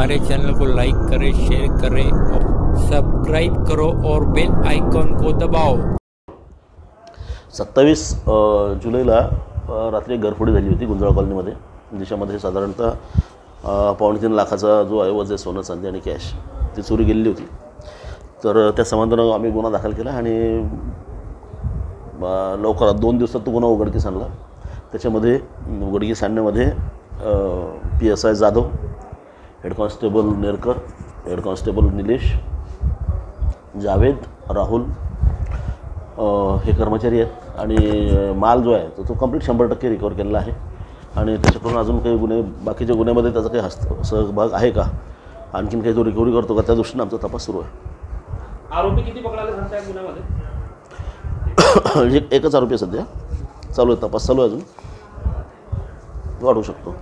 हमारे चैनल को लाइक करें, शेयर करें और सब्सक्राइब करो और बेल आइकॉन को दबाओ। 27 जुलैला रात्री घरफोडी झाली होती गुंजाळ कॉलनीमध्ये, ज्याच्यामध्ये साधारणतः 2.5 लाखाचा जो ऐवज आहे, सोनं चांदी आणि कॅश, ती चोरी गेलेली होती। तर त्या संबंधानं आम्ही गुन्हा दाखल केला आणि लवकरात 2 दिवसात तो गुन्हा उघडकीस आणला। त्याच्यामध्ये उघडकीस आणण्यामध्ये PSI Jadhav, head constable Nerkar, head constable Nilesh, Javed, Rahul हे कर्मचारी आहेत आणि माल जो आहे तो कंप्लीट 100% रिकवर केलेला आहे। आणि त्याच्याकडून अजून काही गुन्हे, बाकीच्या गुन्ह्यामध्ये त्याचा काही सहभाग आहे का, आणखीन काही तो रिकव्हरी करतो का, त्या दृष्टीने आमचा तपास सुरू आहे। आरोपी किती पकडायला सांगताय गुन्ह्यामध्ये? एकच आरोपी सध्या चालू आहे, तपास चालू आहे, अजून वाढू शकतो।